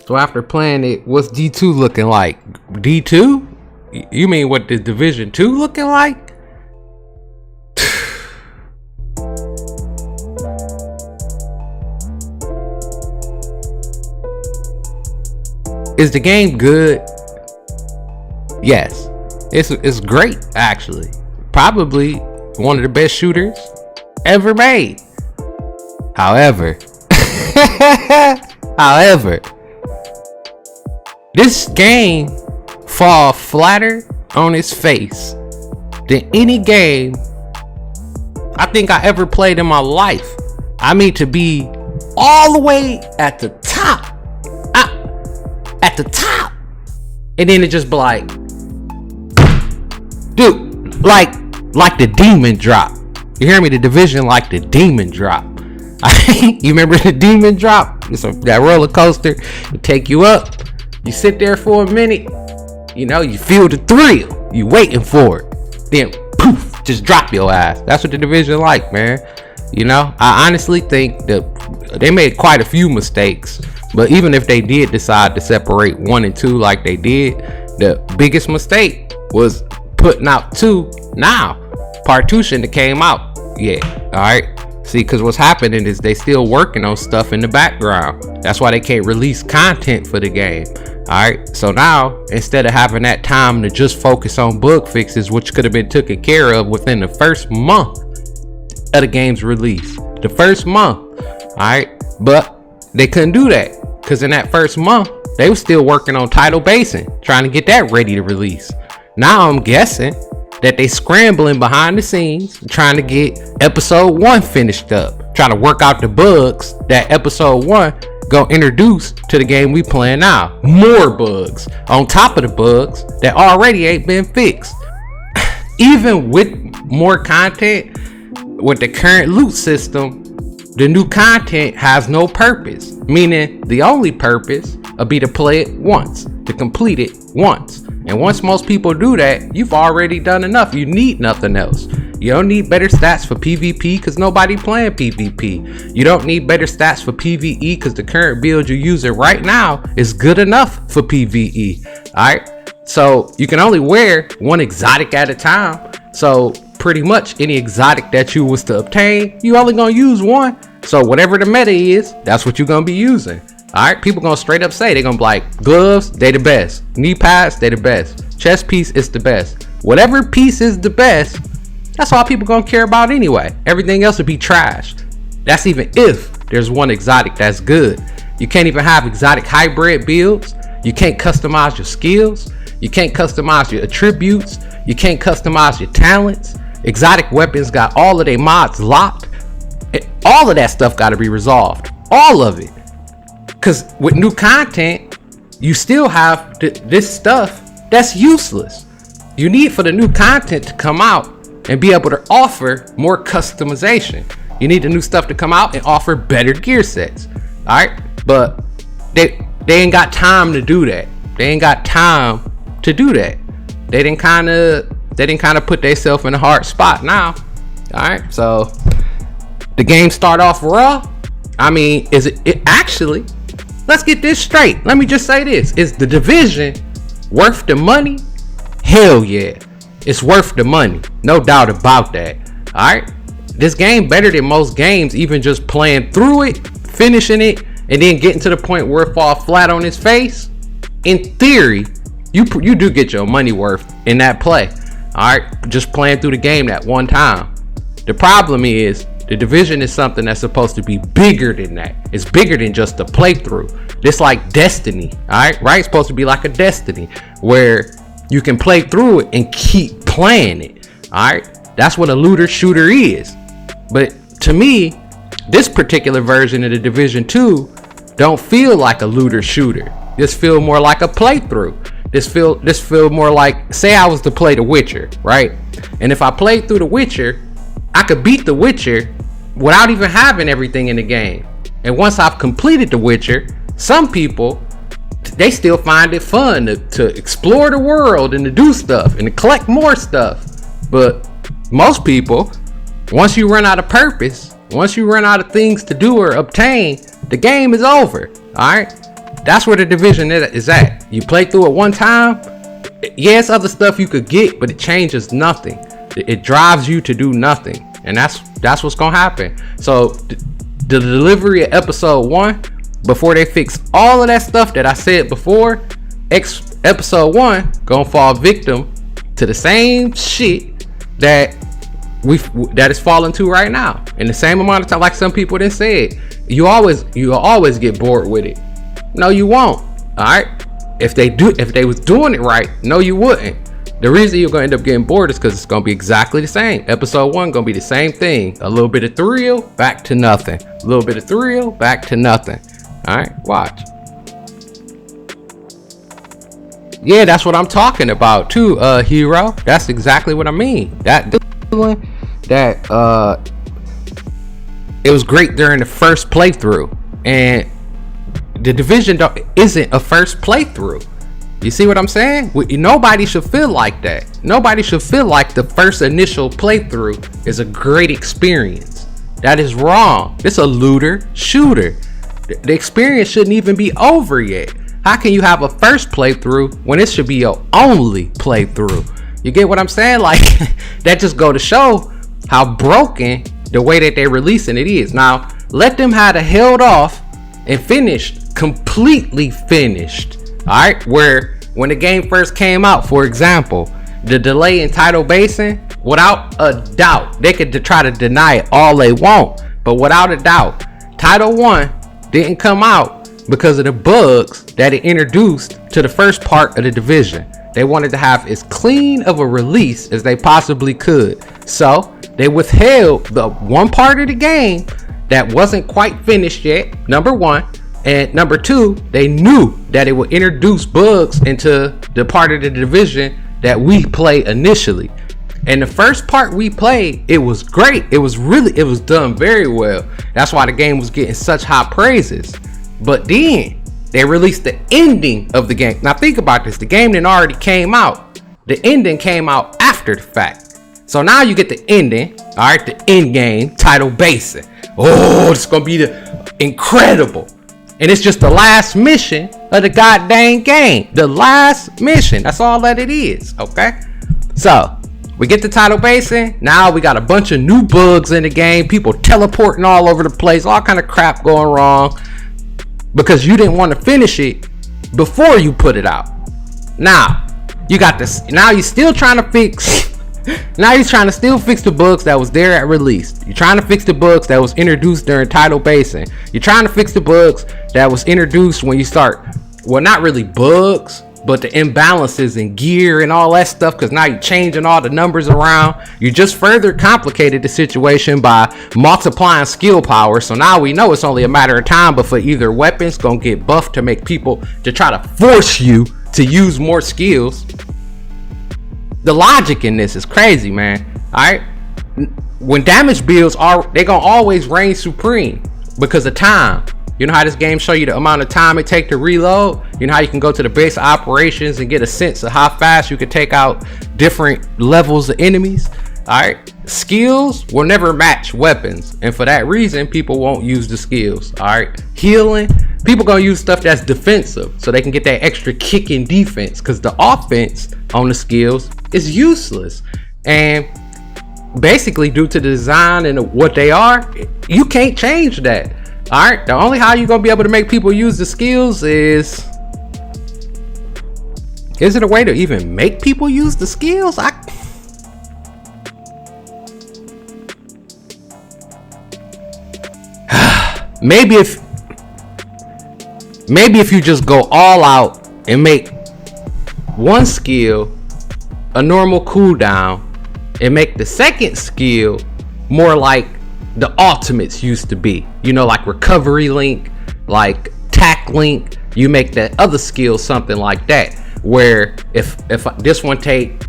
So after playing it, what's D2 looking like? D2? You mean what the Division 2 looking like? Is the game good? Yes. It's great, actually. Probably one of the best shooters ever made. However, this game fall flatter on its face than any game I think I ever played in my life. I mean, to be all the way at the top, and then it just be like, dude, like the demon drop. You hear me? The Division like the demon drop. You remember the demon drop? It's that roller coaster. It take you up. You sit there for a minute. You know, you feel the thrill. You waiting for it. Then poof, just drop your ass. That's what the Division like, man. You know, I honestly think that they made quite a few mistakes. But even if they did decide to separate 1 and 2 like they did, the biggest mistake was putting out 2 now. Part 2 shouldn't have came out. Yeah, alright. See, because what's happening is they still working on stuff in the background. That's why they can't release content for the game. Alright, so now, instead of having that time to just focus on bug fixes, which could have been taken care of within the first month of the game's release. The first month. Alright, but they couldn't do that. Because in that first month, they were still working on Tidal Basin, trying to get that ready to release. Now I'm guessing that they scrambling behind the scenes, trying to get episode 1 finished up, trying to work out the bugs that episode 1 gonna introduce to the game we playing now. More bugs on top of the bugs that already ain't been fixed. Even with more content, with the current loot system, the new content has no purpose, meaning the only purpose will be to play it once, to complete it once. And once most people do that, you've already done enough. You need nothing else. You don't need better stats for PvP because nobody playing PvP. You don't need better stats for PvE because the current build you're using right now is good enough for PvE. Alright, so you can only wear one exotic at a time. So pretty much any exotic that you was to obtain, you only gonna use one. So whatever the meta is, that's what you're gonna be using. Alright, people gonna straight up say, they're gonna be like, gloves, they the best. Knee pads, they the best. Chest piece is the best. Whatever piece is the best, that's all people gonna care about anyway. Everything else would be trashed. That's even if there's one exotic that's good. You can't even have exotic hybrid builds. You can't customize your skills. You can't customize your attributes. You can't customize your talents. Exotic weapons got all of their mods locked. All of that stuff got to be resolved. All of it. Because with new content, you still have this stuff that's useless. You need for the new content to come out and be able to offer more customization. You need the new stuff to come out and offer better gear sets. Alright? But they ain't got time to do that. They ain't got time to do that. They didn't kind of put themselves in a hard spot now. Alright, so the game start off raw. I mean, is it actually, let's get this straight. Let me just say this. Is the Division worth the money? Hell yeah. It's worth the money. No doubt about that. Alright. This game better than most games, even just playing through it, finishing it, and then getting to the point where it falls flat on its face. In theory, you do get your money worth in that play. Alright, just playing through the game that one time. The problem is, the Division is something that's supposed to be bigger than that. It's bigger than just a playthrough. It's like Destiny, alright? Right? It's supposed to be like a Destiny, where you can play through it and keep playing it, alright? That's what a looter shooter is. But to me, this particular version of the Division 2 don't feel like a looter shooter. This feel more like a playthrough. This feel more like, say I was to play The Witcher, right? And if I played through The Witcher, I could beat The Witcher without even having everything in the game. And once I've completed The Witcher, some people, they still find it fun to explore the world and to do stuff and to collect more stuff. But most people, once you run out of purpose, once you run out of things to do or obtain, the game is over. All right. That's where the division is at. You play through it one time. Yes, other stuff you could get, but it changes nothing. It drives you to do nothing, and that's what's gonna happen. So the delivery of episode 1, before they fix all of that stuff that I said before, episode 1 gonna fall victim to the same shit that is falling to right now. In the same amount of time, like some people done said, you'll always get bored with it. No, you won't. All right. If they was doing it right, no, you wouldn't. The reason you're gonna end up getting bored is because it's gonna be exactly the same. Episode 1 gonna be the same thing. A little bit of thrill, back to nothing. A little bit of thrill, back to nothing. All right, watch. Yeah, that's what I'm talking about too, hero. That's exactly what I mean. That it was great during the first playthrough, and the division isn't a first playthrough. You see what I'm saying? Nobody should feel like that. Nobody should feel like the first initial playthrough is a great experience. That is wrong. It's a looter shooter. The experience shouldn't even be over yet. How can you have a first playthrough when it should be your only playthrough? You get what I'm saying? Like, that just go to show how broken the way that they're releasing it is. Now, let them have held off and finished, completely finished. All right, where when the game first came out, for example, the delay in Tidal Basin, without a doubt, they could try to deny it all they want, but without a doubt, Tidal 1 didn't come out because of the bugs that it introduced to the first part of the division. They wanted to have as clean of a release as they possibly could. So they withheld the one part of the game that wasn't quite finished yet, number 1. And number 2, they knew that it would introduce bugs into the part of the division that we played initially. And the first part we played, it was great. It was done very well. That's why the game was getting such high praises. But then they released the ending of the game. Now think about this. The game then already came out. The ending came out after the fact. So now you get the ending. All right, the end game, Tidal Basin. Oh, it's going to be incredible. And it's just the last mission of the goddamn game. The last mission. That's all that it is. Okay. So we get to Tidal Basin. Now we got a bunch of new bugs in the game. People teleporting all over the place. All kind of crap going wrong. Because you didn't want to finish it before you put it out. Now you got this. Now you're still trying to fix. Now you're trying to still fix the bugs that was there at release. You're trying to fix the bugs that was introduced during Tidal Basin. You're trying to fix the bugs that was introduced when you start. Well, not really bugs, but the imbalances in gear and all that stuff. Because now you're changing all the numbers around. You just further complicated the situation by multiplying skill power. So now we know it's only a matter of time before either weapons gonna get buffed to make people to try to force you to use more skills. The logic in this is crazy, man. All right, when damage builds they gonna always reign supreme because of time. You know how this game show you the amount of time it take to reload? You know how you can go to the base of operations and get a sense of how fast you can take out different levels of enemies? All right, skills will never match weapons, and for that reason people won't use the skills. All right, healing, people gonna use stuff that's defensive so they can get that extra kick in defense, because the offense on the skills is useless. And basically, due to the design and what they are, you can't change that. All right, the only how you're gonna be able to make people use the skills is it a way to even make people use the skills? Maybe if you just go all out and make one skill a normal cooldown and make the second skill more like the ultimates used to be, you know, like recovery link, like tack link. You make that other skill something like that, where if this one take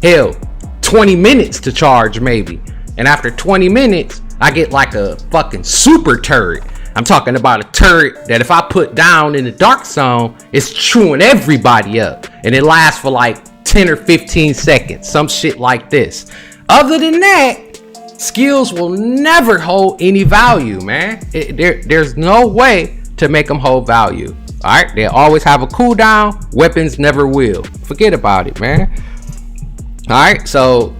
20 minutes to charge maybe, and after 20 minutes I get like a fucking super turret. I'm talking about a turret that if I put down in the dark zone, it's chewing everybody up, and it lasts for like 10 or 15 seconds, some shit like this. Other than that, skills will never hold any value, man. There's no way to make them hold value. All right, they always have a cooldown. Weapons never will. Forget about it, man. All right, so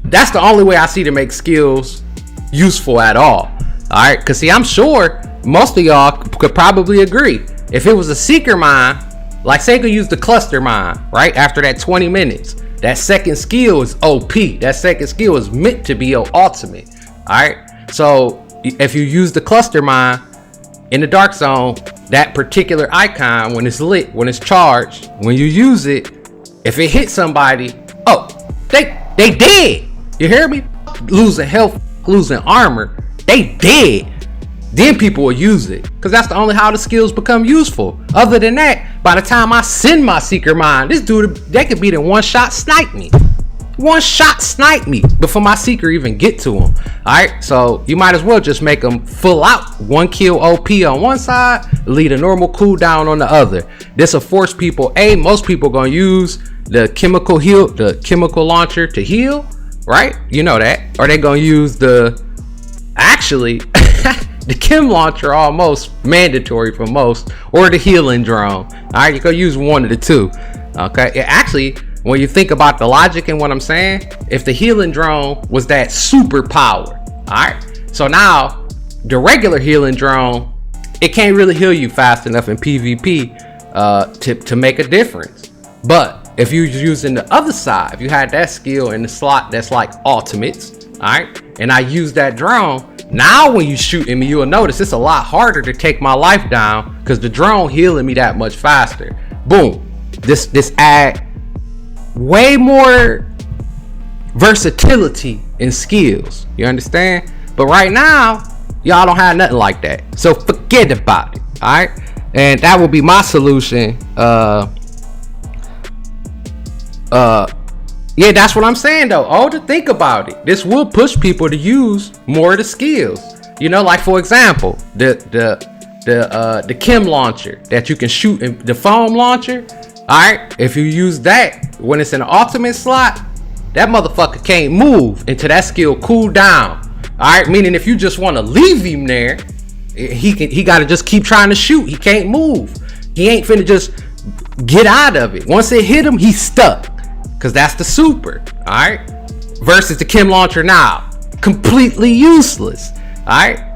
that's the only way I see to make skills useful at all. All right, because see, I'm sure most of y'all could probably agree. If it was a seeker mine, like say you could use the cluster mine, right? After that 20 minutes, that second skill is OP. That second skill is meant to be your ultimate. All right, so if you use the cluster mine in the dark zone, that particular icon, when it's lit, when it's charged, when you use it, if it hits somebody, oh, they dead. You hear me? Losing health, losing armor, they dead. Then people will use it, because that's the only how the skills become useful. Other than that, by the time I send my seeker mine, this dude, they could beat in one shot snipe me. One shot snipe me before my seeker even get to him. Alright, so you might as well just make them full out. One kill OP on one side, lead a normal cooldown on the other. This will force people, most people gonna use the chemical launcher to heal, right? You know that. Or they gonna use the the chem launcher, almost mandatory for most, or the healing drone. Alright, you gonna use one of the two. Okay, when you think about the logic and what I'm saying, if the healing drone was that super power, all right, so now the regular healing drone, it can't really heal you fast enough in PvP to make a difference. But if you're using the other side, if you had that skill in the slot that's like ultimates, all right, and I use that drone, now when you shooting me, you'll notice it's a lot harder to take my life down because the drone healing me that much faster. Boom, this add way more versatility in skills, you understand? But right now y'all don't have nothing like that, so forget about it. All right, and that will be my solution. Yeah, that's what I'm saying though. Oh, to think about it, this will push people to use more of the skills, you know, like for example the chem launcher that you can shoot in the foam launcher. All right, if you use that when it's in the ultimate slot, that motherfucker can't move until that skill cool down. All right, meaning if you just want to leave him there, he got to just keep trying to shoot. He can't move. He ain't finna just get out of it. Once it hit him, he's stuck, because that's the super. All right, versus the chem launcher now, completely useless. All right,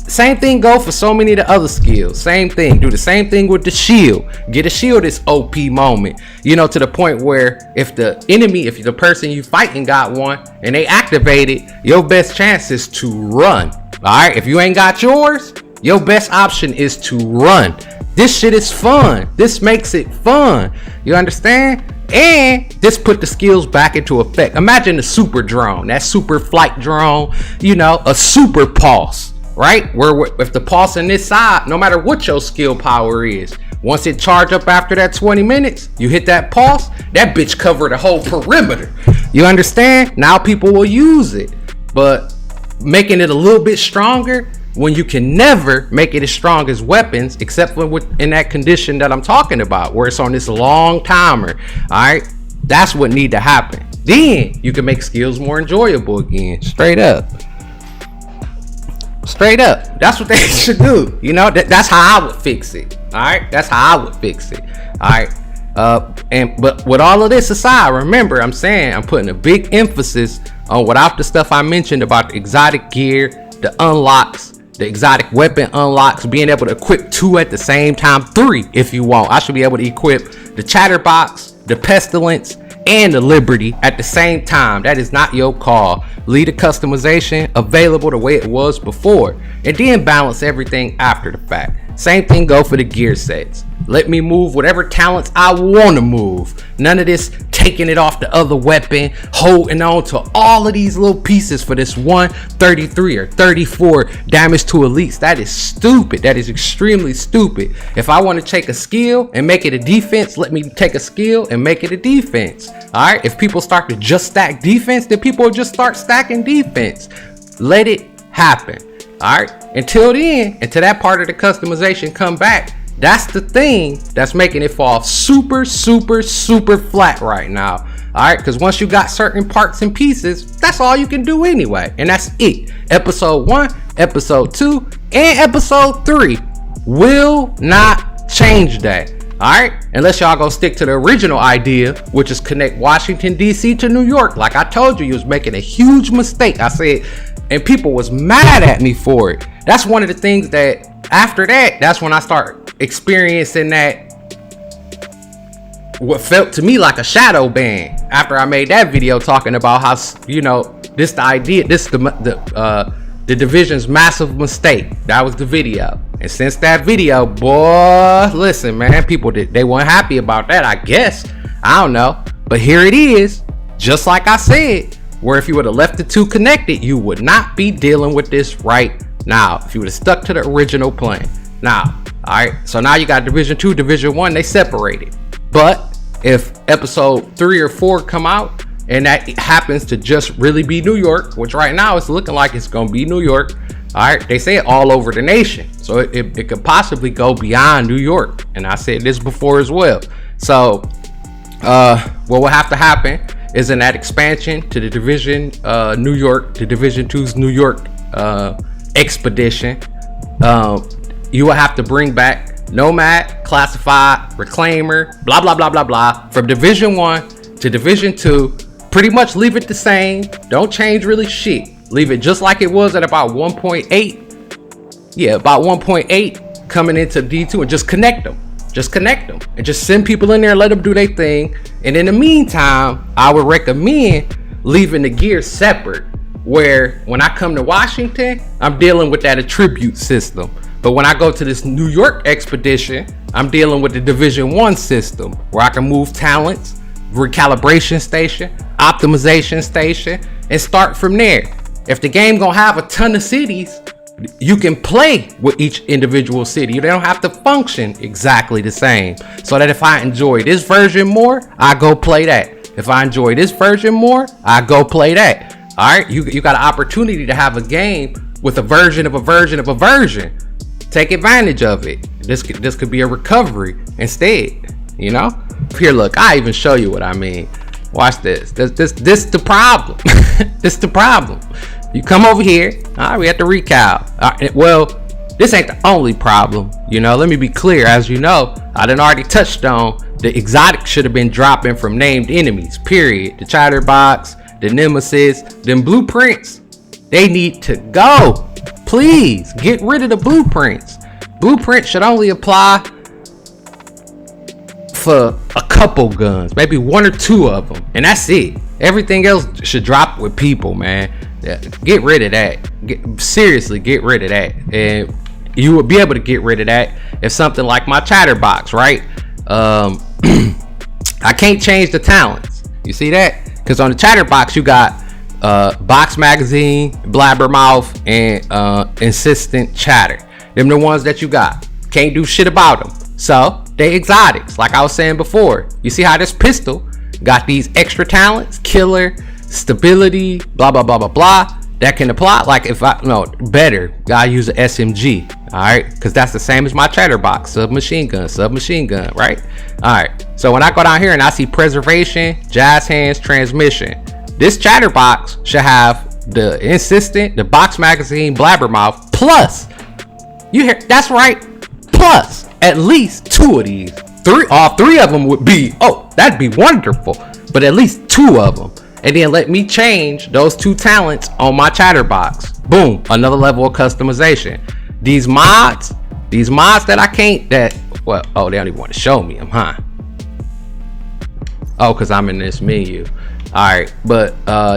same thing go for so many of the other skills. Same thing. Do the same thing with the shield. Get a shield this OP moment, you know, to the point where if the person you fighting got one and they activate it, your best chance is to run. All right, if you ain't got yours, your best option is to run. This shit is fun. This makes it fun, you understand? And this put the skills back into effect. Imagine the super drone, that super flight drone, you know, a super pulse, right? Where if the pulse in this side, no matter what your skill power is, once it charge up after that 20 minutes, you hit that pulse, that bitch cover the whole perimeter. You understand? Now people will use it, but making it a little bit stronger when you can never make it as strong as weapons, except for in that condition that I'm talking about, where it's on this long timer. All right, that's what need to happen. Then you can make skills more enjoyable again. Straight up. That's what they should do. You know, that's how I would fix it. All right, that's how I would fix it. All right, but with all of this aside, remember I'm saying I'm putting a big emphasis on, without the stuff I mentioned about the exotic gear, the unlocks, the exotic weapon unlocks, being able to equip 2 at the same time, 3 if you want. I should be able to equip the chatterbox, the pestilence, and the liberty at the same time. That is not your call. Leave the customization available the way it was before, and then balance everything after the fact. Same thing go for the gear sets. Let me move whatever talents I want to move. None of this taking it off the other weapon, holding on to all of these little pieces for this 133 or 34 damage to elites. That is stupid. That is extremely stupid. If I want to take a skill and make it a defense, let me take a skill and make it a defense. All right, if people start to just stack defense, then people will just start stacking defense. Let it happen. All right, until then, until that part of the customization come back, that's the thing that's making it fall super flat right now. All right, because once you got certain parts and pieces, that's all you can do anyway, and that's it. Episode 1, episode 2, and episode 3 will not Change that. All right, unless y'all gonna stick to the original idea, which is connect Washington DC to New York. Like I told you, you was making a huge mistake. I said, and people was mad at me for it. That's one of the things that after that, that's when I start experiencing that what felt to me like a shadow ban. After I made that video talking about how, you know, this the idea, this the division's massive mistake. That was the video. And since that video, boy, listen, man, people they weren't happy about that, I guess. I don't know. But here it is, just like I said, where if you would have left the two connected, you would not be dealing with this right now. If you would have stuck to the original plan. Now, all right, so now you got Division 2, Division 1, they separated. But if episode 3 or 4 come out, and that happens to just really be New York, which right now it's looking like it's gonna be New York. All right, they say it all over the nation, so it could possibly go beyond New York. And I said this before as well. So what will have to happen is in that expansion to the division New York, to Division 2's New York expedition, you will have to bring back Nomad, Classified, Reclaimer, blah blah blah blah blah, from Division 1 to Division 2. Pretty much leave it the same. Don't change really shit. Leave it just like it was at about 1.8. Yeah, about 1.8 coming into D2, and just connect them. Just connect them and just send people in there and let them do their thing. And in the meantime, I would recommend leaving the gear separate, where when I come to Washington, I'm dealing with that attribute system. But when I go to this New York expedition, I'm dealing with the Division 1 system, where I can move talents, recalibration station, optimization station, and start from there. If the game gonna have a ton of cities, you can play with each individual city. They don't have to function exactly the same. So that if I enjoy this version more, I go play that. If I enjoy this version more, I go play that. All right, you got an opportunity to have a game with a version of a version of a version. Take advantage of it. This could be a recovery instead, you know? Here, look, I even show you what I mean. Watch this. This the problem. This the problem. You come over here. All right, we have to recal. Well, this ain't the only problem. You know, let me be clear. As you know, I done already touched on the exotic should have been dropping from named enemies, period. The chatterbox, the nemesis, them blueprints, they need to go. Please get rid of the blueprints. Blueprints should only apply for a couple guns, maybe 1 or 2 of them, and that's it. Everything else should drop with people, man. Get rid of that. Seriously, get rid of that. And you will be able to get rid of that if something like my chatterbox, right? I can't change the talents. You see that? Because on the chatterbox you got box magazine, blabbermouth, and insistent chatter. Them the ones that you got. Can't do shit about them. So they exotics, like I was saying before. You see how this pistol got these extra talents, killer, stability, blah blah blah blah blah, that can apply. Like if I better, gotta use an SMG. All right, because that's the same as my chatterbox, submachine gun, right? All right, so when I go down here and I see preservation, jazz hands, transmission, this chatterbox should have the insistent, the box magazine, blabbermouth, plus, you hear, that's right, plus at least 2 of these. All three of them would be, oh, that'd be wonderful, but at least 2 of them. And then let me change those 2 talents on my chatterbox. Boom, another level of customization. These mods that I can't, they don't even want to show me them, huh? Oh, because I'm in this menu. All right, but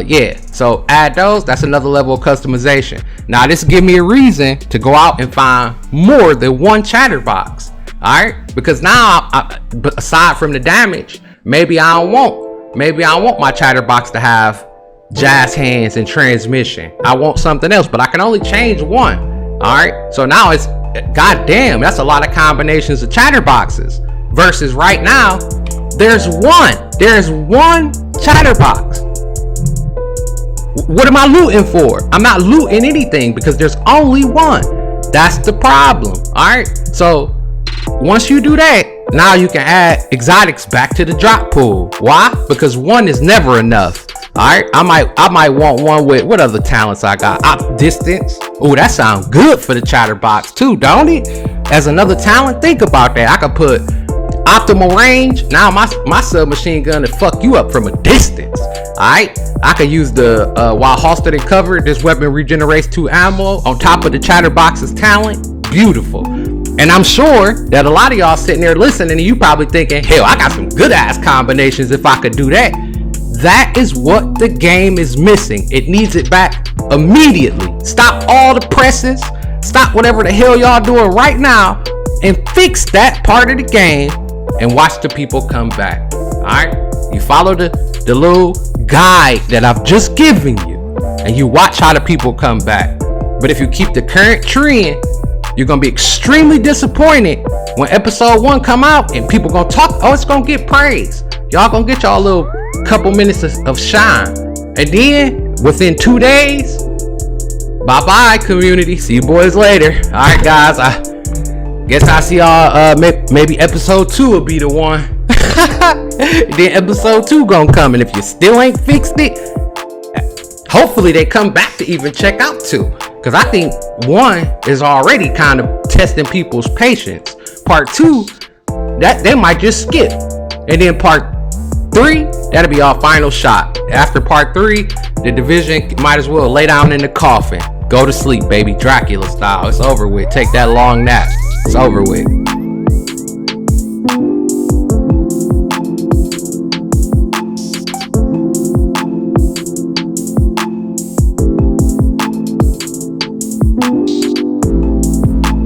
yeah, so add those. That's another level of customization. Now this give me a reason to go out and find more than 1 chatterbox. All right, because now but aside from the damage, maybe I don't want my chatterbox to have jazz hands and transmission. I want something else, but I can only change 1. All right, so now it's, goddamn, that's a lot of combinations of chatterboxes. Versus right now, there's one chatterbox. What am I looting for? I'm not looting anything because there's only 1. That's the problem. All right, so once you do that, now you can add exotics back to the drop pool. Why? Because 1 is never enough. All right, I might want 1 with, what other talents I got? Distance. Oh, that sounds good for the chatterbox too, don't it? as another talent, think about that. I could put optimal range. Now my submachine gun to fuck you up from a distance. Alright, I could use the while halted and covered, this weapon regenerates 2 ammo on top of the chatterbox's talent. Beautiful. And I'm sure that a lot of y'all sitting there listening and you probably thinking, hell, I got some good ass combinations if I could do that. That is what the game is missing. It needs it back immediately. Stop all the presses. Stop whatever the hell y'all doing right now and fix that part of the game and watch the people come back. Alright? You follow the little guide that I've just given you and you watch how the people come back. But if you keep the current trend, you're gonna be extremely disappointed when episode 1 come out and people gonna talk. Oh, it's gonna get praise. Y'all gonna get y'all a little couple minutes of shine, and then within 2 days, bye bye community. See you boys later. All right, guys. I guess I see y'all. Maybe episode 2 will be the one. Then episode 2 gonna come, and if you still ain't fixed it, hopefully they come back to even check out 2. Because I think 1 is already kind of testing people's patience. Part 2, that they might just skip. And then part 3, that'll be our final shot. After part 3, the division might as well lay down in the coffin. Go to sleep, baby. Dracula style. It's over with. Take that long nap. It's over with.